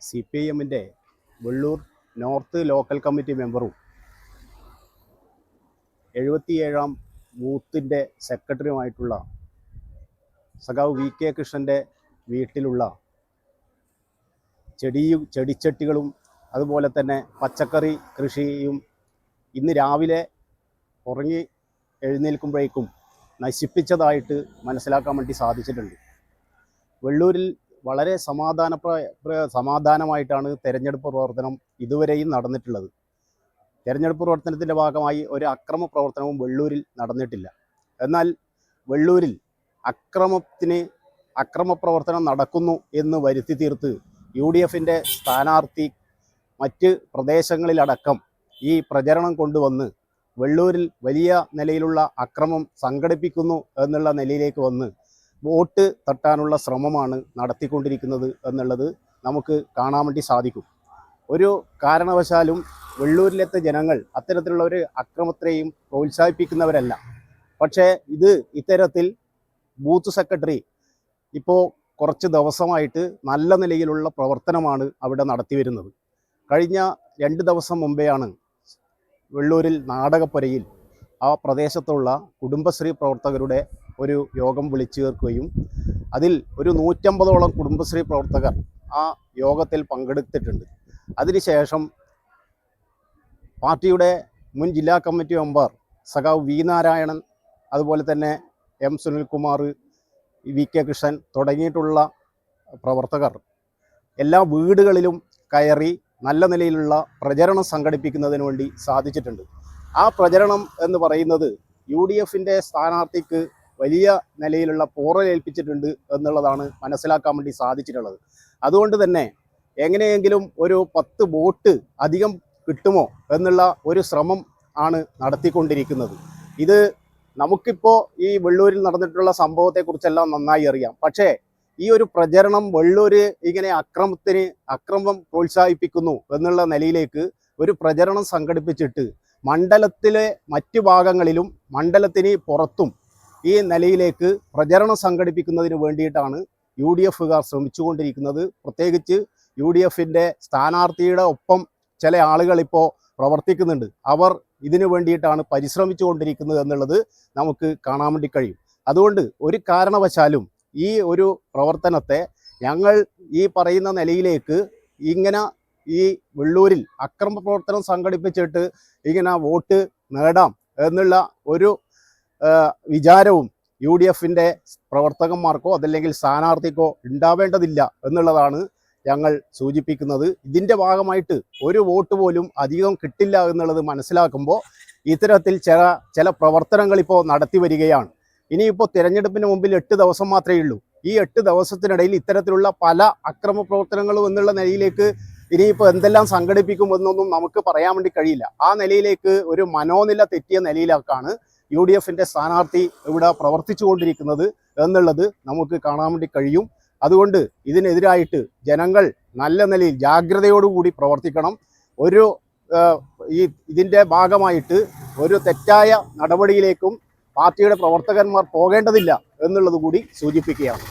CPIഎമ്മിൻ്റെ Vellur north local committee മെമ്പറും 77ാം ബൂത്തിൻ്റെ സെക്രട്ടറിയുമായിട്ടുള്ള സഖാവ് VK കൃഷ്ണൻ്റെ വീട്ടിലുള്ള ചെടിച്ചട്ടികളും അതുപോലെ തന്നെ പച്ചക്കറി കൃഷിയും ഇന്ന് രാവിലെ ഉറങ്ങി എഴുന്നേൽക്കുമ്പോഴേക്കും നശിപ്പിച്ചതായിട്ട് മനസ്സിലാക്കാൻ വേണ്ടി സാധിച്ചിട്ടുണ്ട്. വെള്ളൂരിൽ വളരെ സമാധാനമായിട്ടാണ് തെരഞ്ഞെടുപ്പ് പ്രവർത്തനം ഇതുവരെയും നടന്നിട്ടുള്ളത്. തെരഞ്ഞെടുപ്പ് പ്രവർത്തനത്തിൻ്റെ ഭാഗമായി ഒരു അക്രമ പ്രവർത്തനവും വെള്ളൂരിൽ നടന്നിട്ടില്ല. എന്നാൽ വെള്ളൂരിൽ അക്രമ പ്രവർത്തനം നടക്കുന്നു എന്ന് വരുത്തി തീർത്ത് UDFൻ്റെ സ്ഥാനാർത്ഥി മറ്റ് പ്രദേശങ്ങളിലടക്കം ഈ പ്രചരണം കൊണ്ടുവന്ന് വെള്ളൂരിൽ വലിയ നിലയിലുള്ള അക്രമം സംഘടിപ്പിക്കുന്നു എന്നുള്ള നിലയിലേക്ക് വന്ന് വോട്ട് തട്ടാനുള്ള ശ്രമമാണ് നടത്തിക്കൊണ്ടിരിക്കുന്നത് എന്നുള്ളത് നമുക്ക് കാണാൻ വേണ്ടി സാധിക്കും. ഒരു കാരണവശാലും വെള്ളൂരിലത്തെ ജനങ്ങൾ അത്തരത്തിലുള്ള ഒരു അക്രമത്തെയും പ്രോത്സാഹിപ്പിക്കുന്നവരല്ല. പക്ഷേ ഇത്തരത്തിൽ ബൂത്ത് സെക്രട്ടറി ഇപ്പോൾ കുറച്ച് ദിവസമായിട്ട് നല്ല നിലയിലുള്ള പ്രവർത്തനമാണ് അവിടെ നടത്തി വരുന്നത്. കഴിഞ്ഞ 2 ദിവസം മുമ്പെയാണ് വെള്ളൂരിൽ നാടകപ്പുരയിൽ ആ പ്രദേശത്തുള്ള കുടുംബശ്രീ പ്രവർത്തകരുടെ ഒരു യോഗം വിളിച്ചു ചേർക്കുകയും അതിൽ ഒരു 150ഓളം കുടുംബശ്രീ പ്രവർത്തകർ ആ യോഗത്തിൽ പങ്കെടുത്തിട്ടുണ്ട്. അതിനുശേഷം പാർട്ടിയുടെ മുൻ ജില്ലാ കമ്മിറ്റി മെമ്പർ സഖാവ് V നാരായണൻ, അതുപോലെ തന്നെ M സുനിൽകുമാർ, VK കൃഷ്ണൻ തുടങ്ങിയിട്ടുള്ള പ്രവർത്തകർ എല്ലാ വീടുകളിലും കയറി നല്ല നിലയിലുള്ള പ്രചരണം സംഘടിപ്പിക്കുന്നതിന് വേണ്ടി സാധിച്ചിട്ടുണ്ട്. ആ പ്രചരണം എന്ന് പറയുന്നത് UDFൻ്റെ സ്ഥാനാർത്ഥിക്ക് വലിയ നിലയിലുള്ള പോറലേൽപ്പിച്ചിട്ടുണ്ട് എന്നുള്ളതാണ് മനസ്സിലാക്കാൻ വേണ്ടി സാധിച്ചിട്ടുള്ളത്. അതുകൊണ്ട് തന്നെ എങ്ങനെയെങ്കിലും ഒരു 10 വോട്ട് അധികം കിട്ടുമോ എന്നുള്ള ഒരു ശ്രമം ആണ് നടത്തിക്കൊണ്ടിരിക്കുന്നത്. ഇത് നമുക്കിപ്പോൾ ഈ വെള്ളൂരിൽ നടന്നിട്ടുള്ള സംഭവത്തെക്കുറിച്ചെല്ലാം നന്നായി അറിയാം. പക്ഷേ ഈ ഒരു പ്രചരണം വെള്ളൂര് ഇങ്ങനെ അക്രമം പ്രോത്സാഹിപ്പിക്കുന്നു എന്നുള്ള നിലയിലേക്ക് ഒരു പ്രചരണം സംഘടിപ്പിച്ചിട്ട് മണ്ഡലത്തിലെ മറ്റു ഭാഗങ്ങളിലും മണ്ഡലത്തിന് പുറത്തും ഈ നിലയിലേക്ക് പ്രചരണം സംഘടിപ്പിക്കുന്നതിന് വേണ്ടിയിട്ടാണ് UDFകാർ ശ്രമിച്ചുകൊണ്ടിരിക്കുന്നത്. പ്രത്യേകിച്ച് UDFൻ്റെ സ്ഥാനാർത്ഥിയുടെ ഒപ്പം ചില ആളുകൾ ഇപ്പോൾ പ്രവർത്തിക്കുന്നുണ്ട്. അവർ ഇതിനു വേണ്ടിയിട്ടാണ് പരിശ്രമിച്ചുകൊണ്ടിരിക്കുന്നത് എന്നുള്ളത് നമുക്ക് കാണാൻ വേണ്ടി കഴിയും. അതുകൊണ്ട് ഒരു കാരണവശാലും ഈ ഒരു പ്രവർത്തനത്തെ ഞങ്ങൾ ഈ പറയുന്ന നിലയിലേക്ക് ഇങ്ങനെ ഈ വെള്ളൂരിൽ അക്രമ പ്രവർത്തനം സംഘടിപ്പിച്ചിട്ട് ഇങ്ങനെ വോട്ട് നേടാം എന്നുള്ള ഒരു വിചാരവും UDFൻ്റെ പ്രവർത്തകന്മാർക്കോ അതല്ലെങ്കിൽ സ്ഥാനാർത്ഥിക്കോ ഉണ്ടാവേണ്ടതില്ല എന്നുള്ളതാണ് ഞങ്ങൾ സൂചിപ്പിക്കുന്നത്. ഇതിൻ്റെ ഭാഗമായിട്ട് ഒരു വോട്ട് പോലും അധികം കിട്ടില്ല എന്നുള്ളത് മനസ്സിലാക്കുമ്പോൾ ഇത്തരത്തിൽ ചില പ്രവർത്തനങ്ങൾ ഇപ്പോൾ നടത്തി വരികയാണ്. ഇനിയിപ്പോൾ തിരഞ്ഞെടുപ്പിന് മുമ്പിൽ 8 ദിവസം മാത്രമേ ഉള്ളൂ. ഈ 8 ദിവസത്തിനിടയിൽ ഇത്തരത്തിലുള്ള പല അക്രമ പ്രവർത്തനങ്ങളും എന്നുള്ള നിലയിലേക്ക് ഇനിയിപ്പോൾ എന്തെല്ലാം സംഘടിപ്പിക്കുമെന്നൊന്നും നമുക്ക് പറയാൻ വേണ്ടി കഴിയില്ല. ആ നിലയിലേക്ക് ഒരു മനോനില തെറ്റിയ നിലയിലേക്കാണ് UDFൻ്റെ സ്ഥാനാർത്ഥി ഇവിടെ പ്രവർത്തിച്ചു കൊണ്ടിരിക്കുന്നത് എന്നുള്ളത് നമുക്ക് കാണാൻ വേണ്ടി കഴിയും. അതുകൊണ്ട് ഇതിനെതിരായിട്ട് ജനങ്ങൾ നല്ല നിലയിൽ ജാഗ്രതയോടുകൂടി പ്രവർത്തിക്കണം. ഇതിൻ്റെ ഭാഗമായിട്ട് ഒരു തെറ്റായ നടപടിയിലേക്കും പാർട്ടിയുടെ പ്രവർത്തകന്മാർ പോകേണ്ടതില്ല എന്നുള്ളത് കൂടി സൂചിപ്പിക്കുകയാണ്.